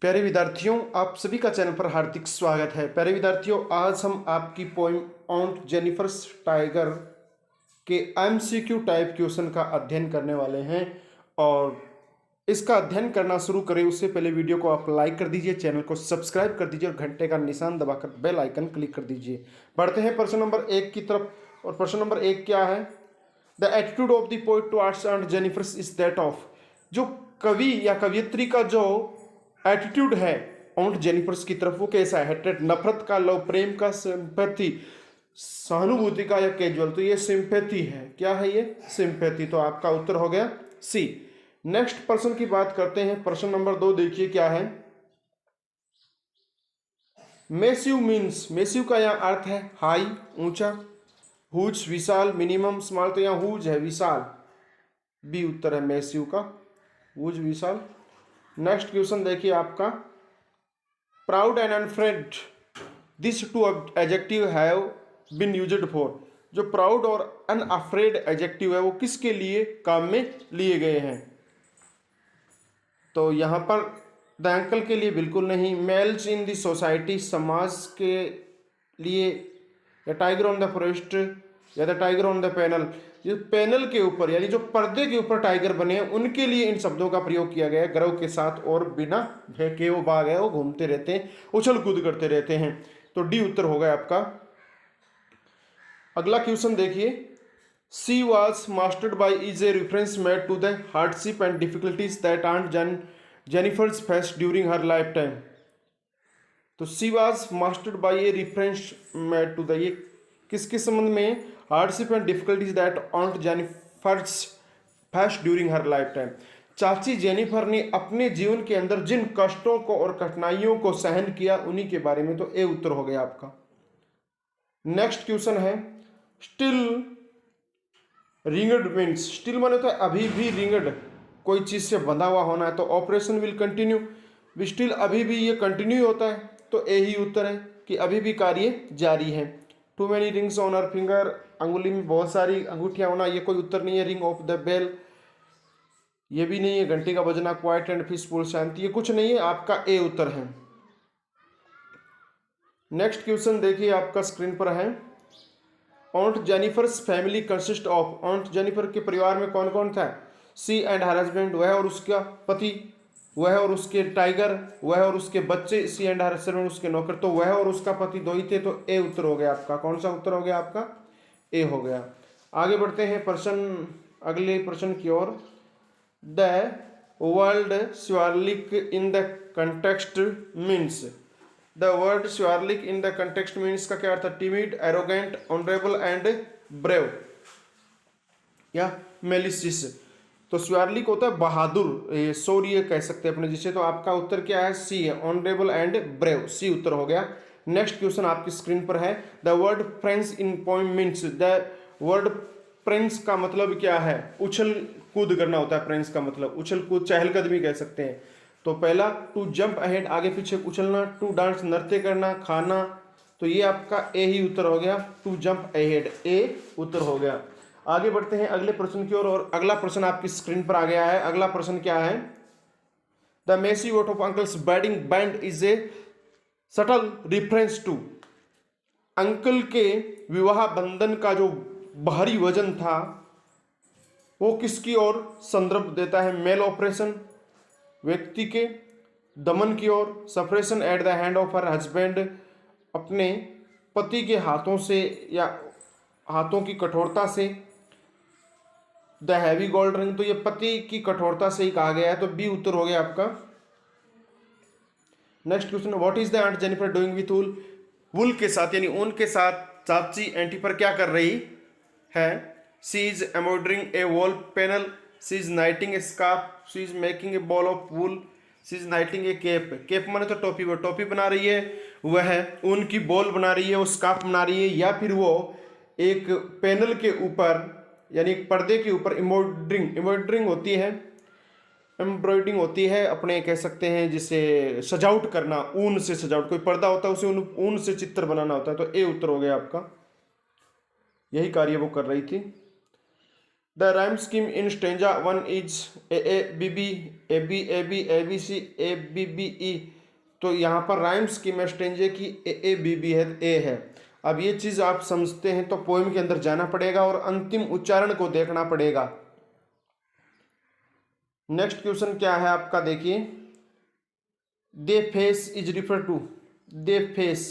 प्यारे विद्यार्थियों, आप सभी का चैनल पर हार्दिक स्वागत है। प्यारे विद्यार्थियों, आज हम आपकी पोइम ऑन्ट जेनिफर्स टाइगर के एमसीक्यू टाइप क्वेश्चन का अध्ययन करने वाले हैं। और इसका अध्ययन करना शुरू करें उससे पहले वीडियो को आप लाइक कर दीजिए, चैनल को सब्सक्राइब कर दीजिए और घंटे का निशान दबाकर बेल आइकन क्लिक कर दीजिए। बढ़ते हैं प्रश्न नंबर 1 की तरफ। और प्रश्न नंबर 1 क्या है? The attitude of the poet towards ऑन्ट Jennifer's is that of. जो कवि या कवियत्री का जो एटीट्यूड है ऑन्ट जेनिफर्स की तरफ वो कैसा है? हेट्रेड, नफरत का, लव, प्रेम का, सिंपैथी, सहानुभूति का, या कैजुअल? तो ये सिंपैथी है। क्या है ये? सिंपैथी। तो आपका उत्तर हो गया सी। नेक्स्ट प्रश्न की बात करते हैं। प्रश्न नंबर 2 देखिए क्या है। मैसिव मीन्स, मैसिव का यहाँ अर्थ है हाई, ऊंचा। हुज, विशाल, मिनिमम, स्मॉल। तो यहाँ हुज है, विशाल। बी उत्तर है मैसिव का, हुज, विशाल। नेक्स्ट क्वेश्चन देखिए आपका। Proud and unafraid, this two adjective have been used for. जो प्राउड और अनअफ्रेड एडजेक्टिव है वो किसके लिए काम में लिए गए हैं? तो यहाँ पर द अंकल के लिए बिल्कुल नहीं। मेल्स इन द सोसाइटी, समाज के लिए, या टाइगर ऑन द फॉरेस्ट, या the tiger on the panel. जो पैनल के ऊपर यानी जो पर्दे के ऊपर टाइगर बने हैं उनके लिए इन शब्दों का प्रयोग किया गया है। गर्व के साथ और बिना भय के वो बाघ है, वो घूमते रहते हैं, उछल कूद करते रहते हैं। तो डी उत्तर हो गया आपका। अगला क्वेश्चन देखिए। She was mastered by is a reference made to the hardship and difficulties that aunt Jennifer's faced during her life time. तो she was mastered by a reference made to the, ये किसके संबंध में? Hardship and difficulties that aunt Jennifer's faced during her life time. चाची Jennifer ने अपने जीवन के अंदर जिन कष्टों को और कठिनाइयों को सहन किया उन्हीं के बारे में। तो ए उत्तर हो गया आपका। नेक्स्ट क्वेश्चन है। स्टिल रिंगड मीन्स, स्टिल माने तो अभी भी, रिंगड कोई चीज से बंधा हुआ होना है। तो ऑपरेशन विल कंटिन्यू, स्टिल अभी भी ये कंटिन्यू होता है। तो ए ही उत्तर है कि अभी भी कार्य जारी है। Too many rings on her finger, अंगुली में बहुत सारी अंगूठियां होना, ये कोई उत्तर नहीं है। रिंग ऑफ द बेल, ये भी नहीं है। घंटी का बजना, क्वाइट एंड पीसफुल, शांति, ये कुछ नहीं है। आपका ए उत्तर है। नेक्स्ट क्वेश्चन देखिए आपका स्क्रीन पर है। ऑन्ट Jennifer's family consist of. ऑन्ट Jennifer के परिवार में कौन कौन था? सी एंड हर हस्बैंड, वह और उसका पति, वह और उसके टाइगर, वह और उसके बच्चे। सी एंड हर हस्बैंड, उसके नौकर। तो वह और उसका पति दो ही थे। तो ए उत्तर हो गया आपका। कौन सा उत्तर हो गया आपका? ए हो गया। आगे बढ़ते हैं प्रश्न, अगले प्रश्न की ओर। The world warlike in the context means. The word warlike in the context means का क्या अर्थ है? Timid, arrogant, honourable and brave, या मेलिशियस। तो स्वार्लिक होता है बहादुर, शौर्य कह सकते हैं अपने जिसे। तो आपका उत्तर क्या है? सी है, ऑनरेबल एंड ब्रेव। सी उत्तर हो गया। नेक्स्ट क्वेश्चन आपकी स्क्रीन पर है। The word French in poem means. The word Prince का मतलब क्या है? उछल कूद करना होता है। प्रिंस का मतलब उछल कूद, चहलकदमी कह सकते हैं। तो पहला टू जंप अहेड, आगे पीछे उछलना। टू डांस, नृत्य करना, खाना। तो ये आपका ए ही उत्तर हो गया। टू जंप अहेड, ए उत्तर हो गया। आगे बढ़ते हैं अगले प्रश्न की ओर। और अगला प्रश्न आपकी स्क्रीन पर आ गया है। अगला प्रश्न क्या है? The messy vote of uncle's wedding band is a subtle reference to. Uncle के विवाह बंधन का जो बाहरी वजन था वो किसकी ओर संदर्भ देता है? मेल ऑपरेशन, व्यक्ति के दमन की ओर। Suppression at the hand of her husband, अपने पति के हाथों से या हाथों की कठोरता से। द हैवी गोल्ड रिंग, तो ये पति की कठोरता से ही कहा गया है। तो बी उत्तर हो गया आपका। Next question. What is the aunt Jennifer doing with wool. Wool के साथ यानी ऊन के साथ चाची एंटी पर क्या कर रही है? She is embroidering a wall panel, she is knitting a scarf, she is making a ball of wool, she is knitting a cape. Cape माने तो टोपी, वो टोपी बना रही है, वह ऊन की बॉल बना रही है, वो स्कार्फ बना रही है, या फिर वो एक पैनल के ऊपर यानी एक पर्दे के ऊपर एम्ब्रॉयडरिंग होती है, एम्ब्रॉयडरिंग होती है अपने, कह सकते हैं जिसे सजावट करना, ऊन से सजावट। कोई पर्दा होता है उसे ऊन से चित्र बनाना होता है। तो ए उत्तर हो गया आपका। यही कार्य वो कर रही थी। The rhyme scheme in stanza 1 is A A B B A B A B A B C A B B E. तो यहाँ पर राइम स्कीम है स्टेंजे की ए बी बी है, ए है। अब ये चीज़ आप समझते हैं तो पोएम के अंदर जाना पड़ेगा और अंतिम उच्चारण को देखना पड़ेगा। नेक्स्ट क्वेश्चन क्या है आपका, देखिए। They face is refer to, they face,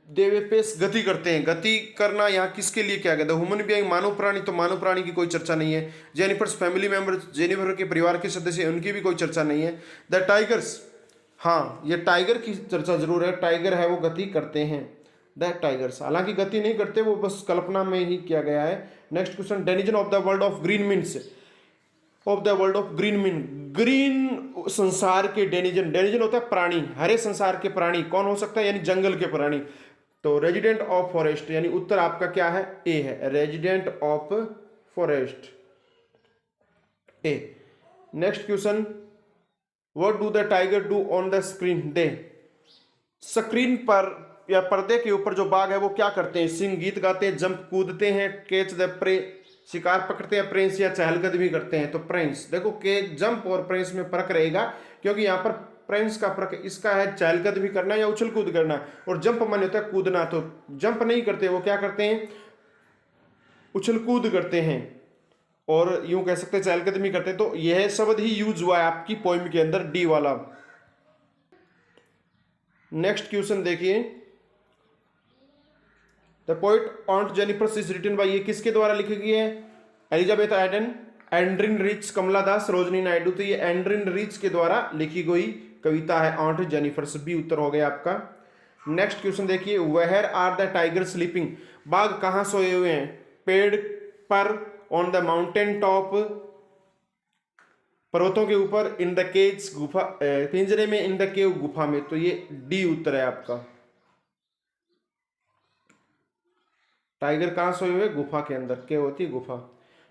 they face गति करते हैं। गति करना यहाँ किसके लिए क्या कहता है? ह्यूमन बीइंग, मानव प्राणी, तो मानव प्राणी की कोई चर्चा नहीं है। जेनिफर्स फैमिली मेंबर, जेनिफर के परिवार के सदस्य, उनकी भी कोई चर्चा नहीं है। द टाइगर्स, हाँ ये टाइगर की चर्चा जरूर है, टाइगर है वो गति करते हैं, द टाइगर्स। हालांकि गति नहीं करते, वो बस कल्पना में ही किया गया है। Next question, denizen of the world of green means, of the world of green mean, green संसार के डेनिजन, डेनिजन होता है प्राणी, हरे संसार के प्राणी कौन हो सकता है? यानी जंगल के प्राणी। तो रेजिडेंट ऑफ फॉरेस्ट, यानी उत्तर आपका क्या है? ए है, resident of forest, A. Next question, what do the tiger do on the screen? They, screen पर या पर्दे के ऊपर जो बाघ है वो क्या करते हैं? सिंग, गीत गाते हैं, जंप, कूदते हैं, कैच द प्रे, शिकार पकड़ते हैं, प्रेंस या चहलकदमी करते हैं। तो प्रेंस, देखो के जंप और प्रेंस में फर्क रहेगा, क्योंकि यहाँ पर प्रेंस का फर्क इसका है चहलकदमी करना या उछल कूद करना, और जंप माने होता है कूदना। तो जंप नहीं करते, वो क्या करते हैं? उछल कूद करते हैं, और यूं कह सकते हैं चहलकदमी करते हैं। तो यह शब्द ही यूज हुआ है आपकी पोइम के अंदर, डी वाला। नेक्स्ट क्वेश्चन देखिए, the poet aunt Jennifer is written by, ये किसके द्वारा लिखी गई है? Elizabeth Eden, Adrienne Rich, Kamala Das, Sarojini Naidu. तो ये एंड्रिन रिच के द्वारा लिखी गई कविता है ऑन्ट जेनिफर, भी उत्तर हो गया आपका। नेक्स्ट क्वेश्चन देखिए, where are the tiger sleeping, बाघ कहाँ सोए हुए हैं? पेड़ पर, ऑन द माउंटेन टॉप, पर्वतों के ऊपर, इन द केज, गुफा, पिंजरे में, इन द केव, गुफा में। तो ये डी उत्तर है आपका। टाइगर कहाँ सोए हुए? गुफा के अंदर, क्या होती है? गुफा।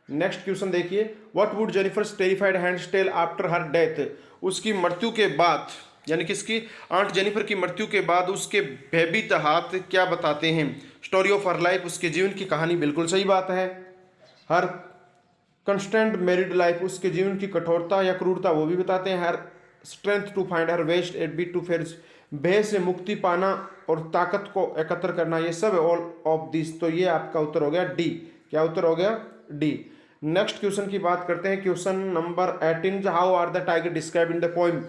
नेक्स्ट क्वेश्चन देखिए, what would Jennifer's terrified hands tell after her death, उसकी मृत्यु के बाद, यानी किसकी? आंट जेनिफर की मृत्यु के बाद उसके भयभीत हाथ क्या बताते हैं? स्टोरी ऑफ हर लाइफ, उसके जीवन की कहानी, बिल्कुल सही बात है। हर कंस्टेंट मैरिड लाइफ, उसके जीवन की कठोरता या क्रूरता वो भी बताते हैं। Her strength to find her west at be to fears, भय से मुक्ति पाना और ताकत को एकत्र करना, ये सब ऑल ऑफ दिस। तो ये आपका उत्तर हो गया डी। क्या उत्तर हो गया? डी। नेक्स्ट क्वेश्चन की बात करते हैं, question number 18, how are the tiger describe in the poem,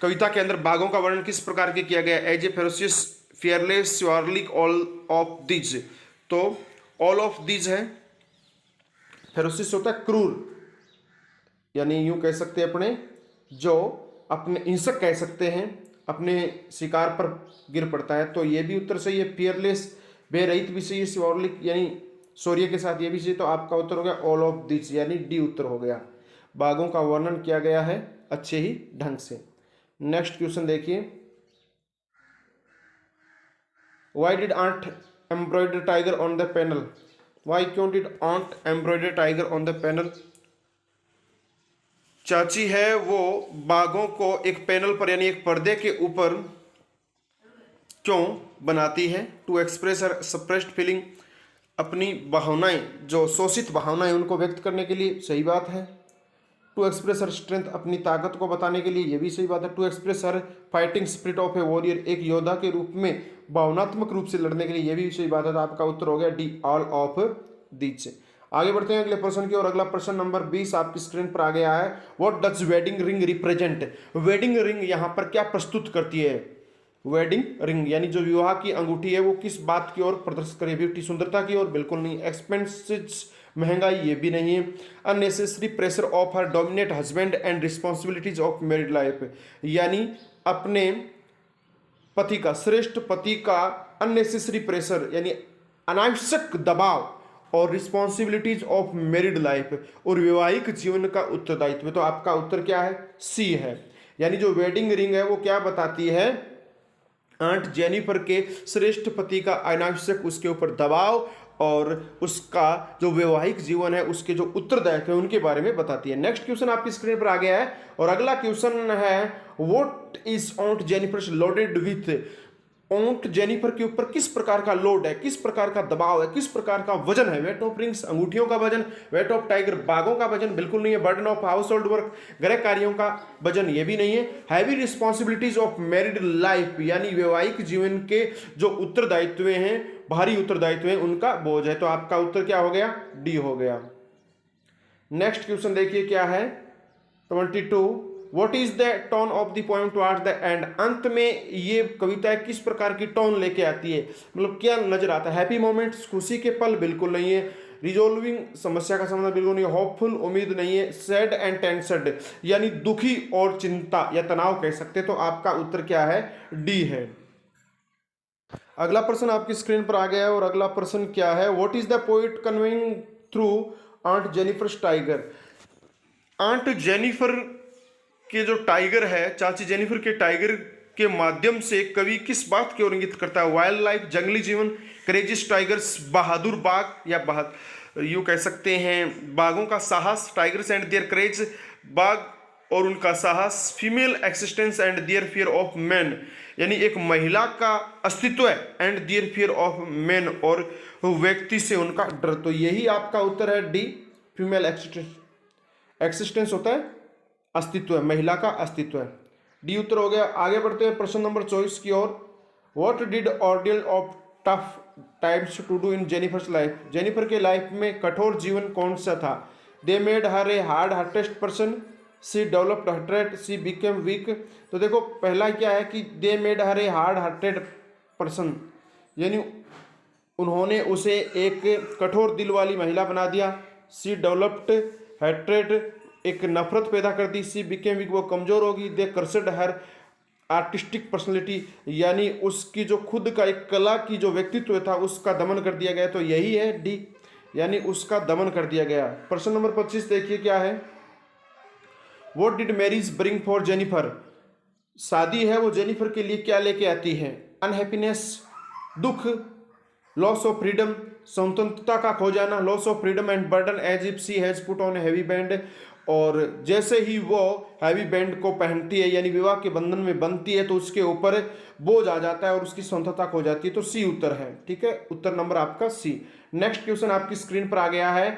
कविता के अंदर बाघों का वर्णन किस प्रकार के किया गया? As a ferocious, fearless, warlike, all of these. तो ऑल ऑफ दीज है। फेरोसियस होता है क्रूर, यानी यूं कह सकते हैं अपने, जो अपने हिंसक कह सकते हैं, अपने शिकार पर गिर पड़ता है। तो ये भी उत्तर सही है। फियरलेस, बेरहित भी सही है। शिवालिक यानी शौर्य के साथ, ये भी सही। तो आपका उत्तर हो गया ऑल ऑफ दिस, यानी डी उत्तर हो गया। बाघों का वर्णन किया गया है अच्छे ही ढंग से। नेक्स्ट क्वेश्चन देखिए, why did aunt embroider tiger on the panel, why, क्यों did aunt embroider tiger on the panel? चाची है वो बाघों को एक पैनल पर यानी एक पर्दे के ऊपर क्यों बनाती है? To express her suppressed feeling, अपनी भावनाएं, जो शोषित भावनाएं उनको व्यक्त करने के लिए, सही बात है। टू एक्सप्रेस हर स्ट्रेंथ, अपनी ताकत को बताने के लिए, ये भी सही बात है। To express her fighting spirit of a warrior, एक योद्धा के रूप में भावनात्मक रूप से लड़ने के लिए, ये भी सही बात है। तो आपका उत्तर हो गया डी, ऑल ऑफ दीज। आगे बढ़ते हैं अगले प्रश्न की ओर। अगला प्रश्न नंबर 20 आपकी स्क्रीन पर आ गया है। What does wedding ring represent, wedding ring यहाँ पर क्या प्रस्तुत करती है? वेडिंग रिंग यानी जो विवाह की अंगूठी है वो किस बात की ओर प्रदर्शित करे? ब्यूटी, सुंदरता की ओर? बिल्कुल नहीं। एक्सपेंसेस, महंगाई, ये भी नहीं है। Unnecessary pressure of her dominate husband and responsibilities of married life, यानी अपने पति का, श्रेष्ठ पति का अननेसेसरी प्रेशर यानी अनावश्यक दबाव, और रिस्पॉन्सिबिलिटीज ऑफ मैरिड लाइफ, और वैवाहिक जीवन का उत्तरदायित्व। तो आपका उत्तर क्या है? सी है। यानी जो वेडिंग रिंग है वो क्या बताती है? आंट जेनिफर के श्रेष्ठ पति का अनावश्यक उसके ऊपर दबाव और उसका जो वैवाहिक जीवन है उसके जो उत्तरदायित्व है उनके बारे में बताती है। नेक्स्ट क्वेश्चन आपकी स्क्रीन पर आ गया है और अगला क्वेश्चन है, what is Aunt Jennifer loaded with, Aunt Jennifer के ऊपर किस प्रकार का लोड है, किस प्रकार का दबाव है, किस प्रकार का वजन है? वेट ऑफ रिंग्स, अंगूठियों का वजन। वेट ऑफ टाइगर, बाघों का वजन बिल्कुल नहीं है। Burden of house hold work, गृह कार्यों का वजन, ये भी नहीं है। Heavy responsibilities of married life, यानी वैवाहिक जीवन के जो उत्तरदायित्व हैं, भारी उत्तरदायित्व हैं, उनका बोझ है। तो आपका उत्तर क्या हो गया? डी हो गया। नेक्स्ट क्वेश्चन देखिए क्या है, 22। What is the tone of the poem towards the end? अंत में ये कविता किस प्रकार की टोन लेके आती है, मतलब क्या नजर आता है? हैप्पी मोमेंट्स, खुशी के पल, बिल्कुल नहीं है। रिजोल्विंग, समस्या का समाधान, बिल्कुल नहीं है। होपफुल, उम्मीद नहीं है। सैड एंड टेंस्ड, यानी दुखी और चिंता या तनाव कह सकते। तो आपका उत्तर क्या है? डी है। अगला प्रश्न आपकी स्क्रीन पर आ गया है और अगला प्रश्न क्या है, what is the poet conveying through Aunt Jennifer tiger? Aunt Jennifer के जो टाइगर है, चाची जेनिफर के टाइगर के माध्यम से कवि किस बात की ओर इंगित करता है? वाइल्ड लाइफ, जंगली जीवन, करेजियस टाइगर्स, बहादुर बाघ, या यूं कह सकते हैं बाघों का साहस, टाइगर्स एंड देयर करेज, बाघ और उनका साहस, female existence and their fear of man, यानी एक महिला का अस्तित्व है, and their fear of man, और व्यक्ति से उनका डर। तो यही आपका उत्तर है, डी, फीमेल एक्सिस्टेंस। एक्सिस्टेंस होता है अस्तित्व है, महिला का अस्तित्व है। डी उत्तर हो गया। आगे बढ़ते हैं प्रश्न नंबर 24 की ओर। What did ordeal of tough times to do in Jennifer's life? Jennifer के लाइफ में कठोर जीवन कौन सा था? They made her a hard hearted person, she developed hearted, she became weak. तो देखो पहला क्या है कि they made her a hard hearted person, यानी उन्होंने उसे एक कठोर दिल वाली महिला बना दिया। सी डेवलप्ड हेट्रेड, एक नफरत पैदा कर दी। सी बिकेम वीक, वो कमजोर होगी। दे कर्सड हर आर्टिस्टिक पर्सनैलिटी, यानी उसकी जो खुद का एक कला की जो व्यक्तित्व था उसका दमन कर दिया गया। तो यही है डी, यानी उसका दमन कर दिया गया। प्रश्न नंबर 25 देखिए क्या है, what did marriage bring for Jennifer? शादी है वो जेनिफर के लिए क्या लेके आती है? अनहैप्पीनेस, दुख, लॉस ऑफ फ्रीडम, स्वतंत्रता का खो जाना, loss of freedom and burden as if she has put on heavy band, और जैसे ही वो हैवी बैंड को पहनती है यानी विवाह के बंधन में बंधती है तो उसके ऊपर बोझ आ जाता है और उसकी स्वतंत्रता खो जाती है। तो सी उत्तर है। ठीक है, उत्तर नंबर आपका सी। नेक्स्ट क्वेश्चन आपकी स्क्रीन पर आ गया है,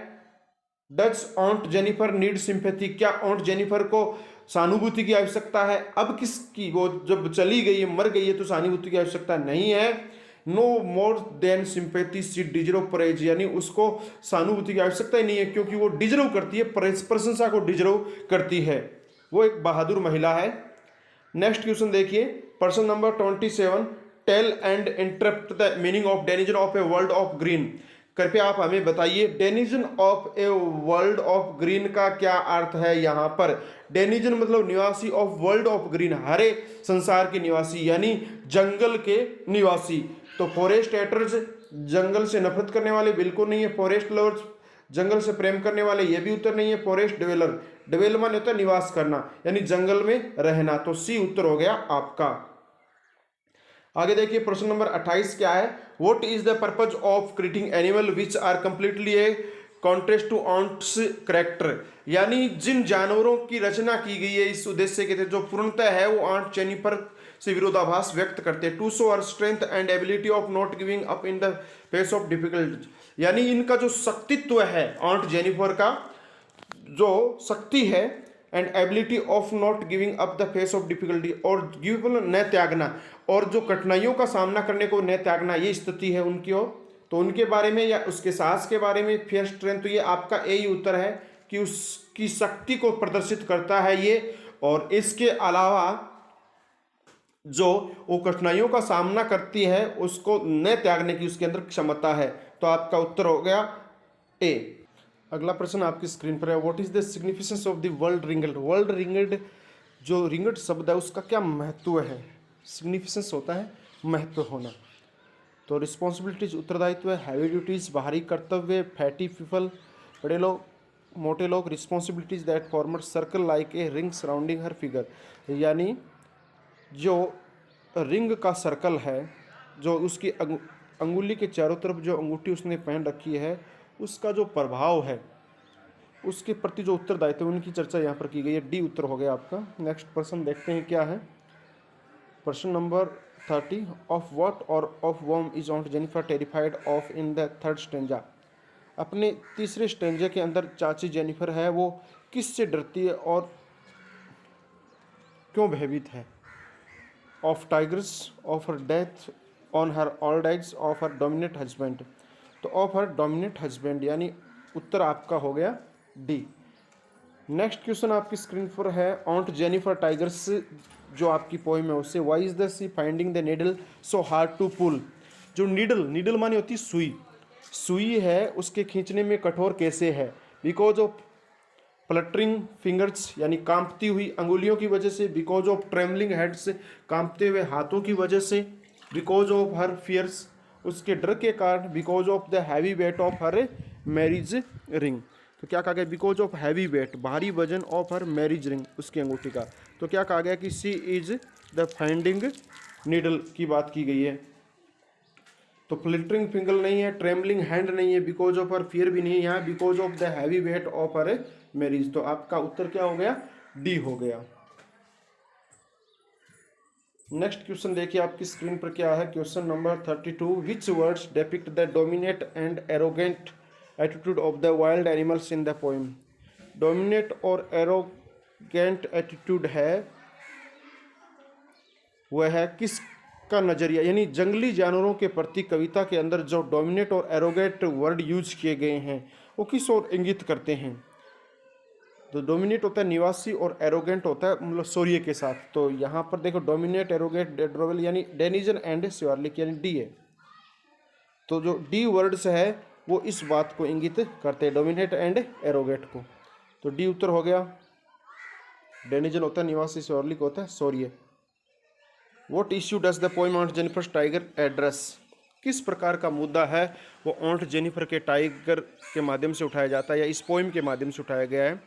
डज ऑन्ट जेनिफर नीड सिंपैथी? क्या ऑन्ट जेनिफर को सहानुभूति की आवश्यकता है? अब किसकी? वो जब चली गई है, मर गई है, तो सहानुभूति की आवश्यकता नहीं है। नो मोर देन सिंपैथी, सी डिजर्व प्रेज, यानी उसको सहानुभूति की आवश्यकता ही नहीं है क्योंकि वो डिजर्व करती है, प्रशंसा को डिजर्व करती है। वो एक बहादुर महिला है। नेक्स्ट क्वेश्चन देखिए, प्रश्न number 27। Tell and interpret the meaning of denizen of a world of green. कृपया आप हमें बताइए denizen of a world of green का क्या अर्थ है यहाँ पर? डेनिजन मतलब निवासी ऑफ वर्ल्ड ऑफ ग्रीन, हरे संसार के निवासी, यानी जंगल के निवासी। तो फॉरेस्ट हेटर्स, जंगल से नफरत करने वाले, बिल्कुल नहीं है। फॉरेस्ट लवर्स, जंगल से प्रेम करने वाले, ये भी उत्तर नहीं है। फॉरेस्ट डिवेलर, डिवेल माने होता है निवास करना, यानी जंगल में रहना। तो सी उत्तर हो गया आपका। आगे देखिए प्रश्न नंबर 28 क्या है, what is the purpose of creating animal which are completely a contrast to aunt's character? यानी जिन जानवरों की रचना की गई है इस उद्देश्य के तहत, जो पूर्णतः है वो आंट जेनिफर से विरोधाभास व्यक्त करते हैं। To show her strength and ability of not giving up in the face of difficult, यानी इनका जो शक्तित्व है, आंट जेनिफर का जो शक्ति है, and ability of not giving up the face of difficulty, और गिवल न त्यागना, और जो कठिनाइयों का सामना करने को न त्यागना, ये स्थिति है उनकी ओर। तो उनके बारे में या उसके साहस के बारे में, फेयर स्ट्रेंथ, तो ये आपका यही उत्तर है कि उसकी शक्ति को प्रदर्शित करता है ये। और इसके अलावा जो वो कठिनाइयों का सामना करती है उसको न त्यागने की उसके अंदर क्षमता है। तो आपका उत्तर हो गया ए। अगला प्रश्न आपकी स्क्रीन पर है, what is the significance of the world ringed? World ringed, जो रिंगड शब्द है उसका क्या महत्व है? सिग्निफिकेंस होता है महत्व होना। तो रिस्पॉन्सिबिलिटीज उत्तरदायित्व, हैवी ड्यूटीज बाहरी कर्तव्य, फैटी पीपल बड़े लोग, मोटे लोग, responsibilities that farmer circle like a ring surrounding her figure, यानी जो रिंग का सर्कल है, जो उसकी अंगुली के चारों तरफ जो अंगूठी उसने पहन रखी है उसका जो प्रभाव है उसके प्रति जो उत्तरदायित्व है उनकी चर्चा यहाँ पर की गई है। डी उत्तर हो गया आपका। नेक्स्ट प्रश्न देखते हैं क्या है, प्रश्न number 30 of what or of whom is Aunt Jennifer terrified of in the third stanza। अपने तीसरे स्टेंजा के अंदर चाची जेनिफर है वो किससे डरती है और क्यों भयभीत है? Of tigers, of her death, on her all dies, of her dominate husband. तो ऑफ हर डोमिनेट हस्बैंड यानी उत्तर आपका हो गया डी। नेक्स्ट क्वेश्चन आपकी स्क्रीन पर है, ऑन्ट जेनिफर टाइगर्स जो आपकी पोएम है उससे why is the she finding the needle so hard to pull. जो नीडल मानी होती सुई, सुई है उसके खींचने में कठोर कैसे है? बिकॉज ऑफ फ्लटरिंग फिंगर्स यानी कांपती हुई अंगुलियों की वजह से, बिकॉज ऑफ ट्रेमलिंग हैंड्स कांपते हुए हाथों की वजह से, बिकॉज ऑफ हर फियर्स उसके डर के कारण, because of the heavy weight of her marriage ring. तो क्या कहा गया? बिकॉज ऑफ हैवी वेट भारी वजन ऑफ हर मैरिज रिंग उसकी अंगूठी का। तो क्या कहा गया कि सी इज द फाइंडिंग नीडल की बात की गई है। तो फ्लिटरिंग फिंगर नहीं है, ट्रेमलिंग हैंड नहीं है, बिकॉज ऑफ हर फियर भी नहीं है यहाँ, because of the heavy weight of her marriage. तो आपका उत्तर क्या हो गया? डी हो गया। नेक्स्ट क्वेश्चन देखिए आपकी स्क्रीन पर क्या है, question number 32। Which words depict the dominate and arrogant attitude of the wild animals in the poem. Dominate और एरोगेंट एटीट्यूड है वह है किसका नजरिया, यानी जंगली जानवरों के प्रति कविता के अंदर जो डोमिनेट और एरोगेंट वर्ड यूज किए गए हैं वो किस ओर इंगित करते हैं? तो डोमिनेट होता है निवासी और एरोगेंट होता है मतलब शौर्य के साथ। तो यहाँ पर देखो डोमिनेट, एरोगेंट, डेड्रोवेल यानी डेनिजन एंड शिवालिक यानी डी है। तो जो डी वर्ड्स है वो इस बात को इंगित करते हैं, डोमिनेट एंड एरोगेट को। तो डी उत्तर हो गया। डेनिजन होता है निवासी, शिवालिक होता है शौर्य। What issue does the poem aunt Jennifer tiger address. किस प्रकार का मुद्दा है वो ऑन्ट जेनिफर के टाइगर के माध्यम से उठाया जाता है या इस पोएम के माध्यम से उठाया गया है?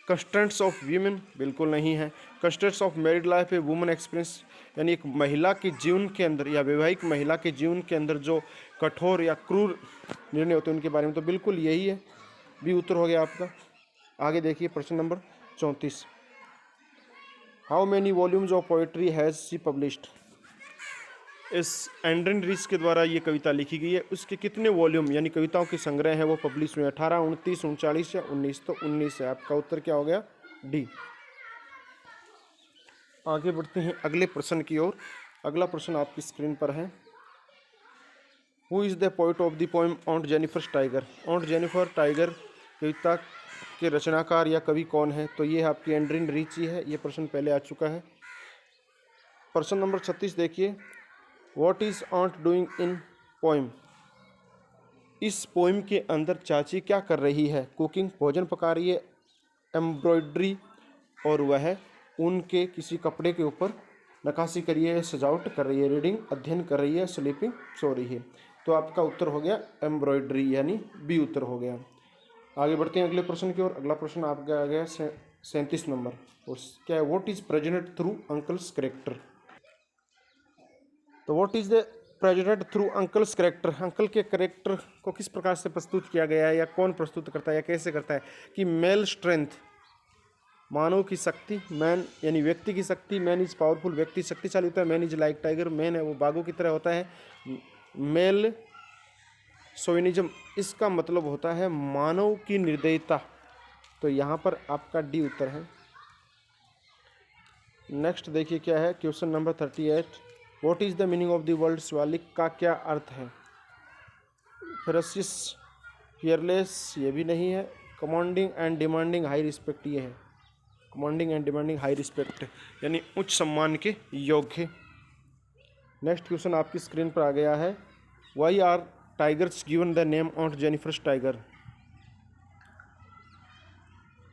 कंस्ट्रेंट्स ऑफ वीमेन बिल्कुल नहीं है। Constraints of married life a woman experience यानी एक महिला के जीवन के अंदर या वैवाहिक महिला के जीवन के अंदर जो कठोर या क्रूर निर्णय होते हैं उनके बारे में, तो बिल्कुल यही है, बी उत्तर हो गया आपका। आगे देखिए प्रश्न number 34। How many volumes of poetry has she published. इस एंड्रिन रीच के द्वारा ये कविता लिखी गई है, उसके कितने वॉल्यूम यानी कविताओं के संग्रह हैं वो पब्लिश हुए? 18, 29, 39 या 19? तो 19 है। आपका उत्तर क्या हो गया? डी। आगे बढ़ते हैं अगले प्रश्न की ओर। अगला प्रश्न आपकी स्क्रीन पर है, who is the poet of the poem aunt Jennifer tiger. Aunt Jennifer tiger कविता के रचनाकार या कवि कौन है? तो ये आपकी एंड्रिन रीच ही है। ये प्रश्न पहले आ चुका है। प्रश्न नंबर 36 देखिए, what is ऑन्ट doing in poem. इस पोएम के अंदर चाची क्या कर रही है? कुकिंग भोजन पका रही है, एम्ब्रॉयडरी और वह उनके किसी कपड़े के ऊपर नक्काशी कर रही है, सजावट कर रही है, रीडिंग अध्ययन कर रही है, स्लीपिंग सो रही है। तो आपका उत्तर हो गया एम्ब्रॉयडरी यानी बी उत्तर हो गया। आगे बढ़ते हैं अगले प्रश्न की ओर। अगला प्रश्न आपका आ गया 37 नंबर, और क्या है, what is presented through uncle's character. तो what is the presented through uncle's character. Uncle के कैरेक्टर को किस प्रकार से प्रस्तुत किया गया है या कौन प्रस्तुत करता है या कैसे करता है? कि मेल स्ट्रेंथ मानव की शक्ति, मैन यानी व्यक्ति की शक्ति, मैन इज पावरफुल व्यक्ति शक्तिशाली होता है, man is like tiger man है वो बाघों की तरह होता है, मेल सोविनिज्म इसका मतलब होता है मानव की निर्दयता। तो यहाँ पर आपका डी उत्तर है। नेक्स्ट देखिए क्या है, question number 38। What is the meaning of the word Shivalik का क्या अर्थ है? फेरोसियस, फियरलेस ये भी नहीं है, commanding and demanding high respect ये है, commanding and demanding high respect यानी उच्च सम्मान के योग्य। नेक्स्ट क्वेश्चन आपकी स्क्रीन पर आ गया है, why are tigers given the name Aunt Jennifer tiger.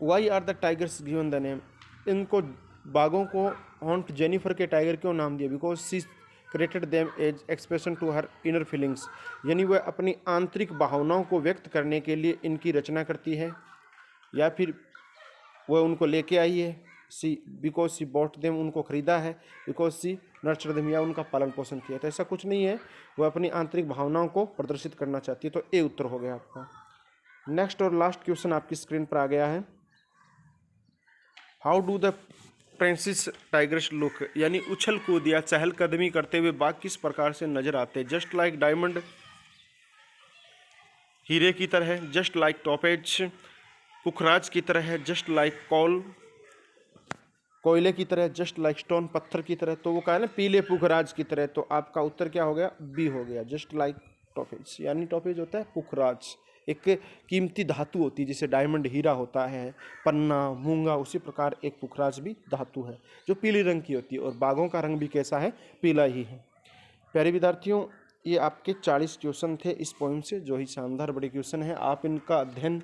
Why are the tigers given the name, इनको बाघों को ऑन्ट जेनिफर के टाइगर क्यों नाम दिया? Because she created them as expression to her inner feelings, यानी वह अपनी आंतरिक भावनाओं को व्यक्त करने के लिए इनकी रचना करती है, या फिर वह उनको लेके आई है, सी बिकॉज सी बॉट देम उनको खरीदा है, बिकॉज सी नर्चर देम या उनका पालन पोषण किया। तो ऐसा कुछ नहीं है, वह अपनी आंतरिक भावनाओं को प्रदर्शित करना चाहती है। तो ए उत्तर हो गया आपका। नेक्स्ट और लास्ट क्वेश्चन आपकी स्क्रीन पर आ गया है, how do the princess tigers look, यानी उछल कूद या चहलकदमी करते हुए बाघ किस प्रकार से नजर आते हैं? जस्ट लाइक डायमंड, हीरे की तरह, जस्ट लाइक टॉपेज, पुखराज की तरह है, जस्ट लाइक कोयले की तरह, जस्ट लाइक स्टोन, पत्थर की तरह। तो वो कहा है ना पीले पुखराज की तरह, तो आपका उत्तर क्या हो गया? बी हो गया, जस्ट लाइक टॉपेज। यानी टॉपेज होता है पुखराज, एक कीमती धातु होती है, जैसे डायमंड हीरा होता है, पन्ना, मूंगा, उसी प्रकार एक पुखराज भी धातु है जो पीले रंग की होती है। और बाघों का रंग भी कैसा है? पीला ही है। प्यारे विद्यार्थियों, ये आपके 40 क्वेश्चन थे इस पोइम से, जो ही शानदार बड़े क्वेश्चन हैं। आप इनका अध्ययन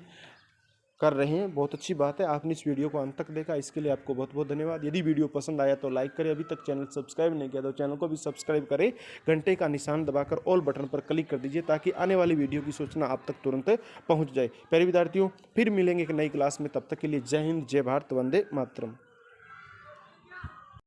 कर रहे हैं, बहुत अच्छी बात है। आपने इस वीडियो को अंत तक देखा, इसके लिए आपको बहुत बहुत धन्यवाद। यदि वीडियो पसंद आया तो लाइक करें, अभी तक चैनल सब्सक्राइब नहीं किया तो चैनल को भी सब्सक्राइब करें, घंटे का निशान दबाकर ऑल बटन पर क्लिक कर दीजिए ताकि आने वाली वीडियो की सूचना आप तक तुरंत पहुँच जाए। प्यारे विद्यार्थियों, फिर मिलेंगे एक नई क्लास में, तब तक के लिए जय हिंद, जय भारत, वंदे मातरम।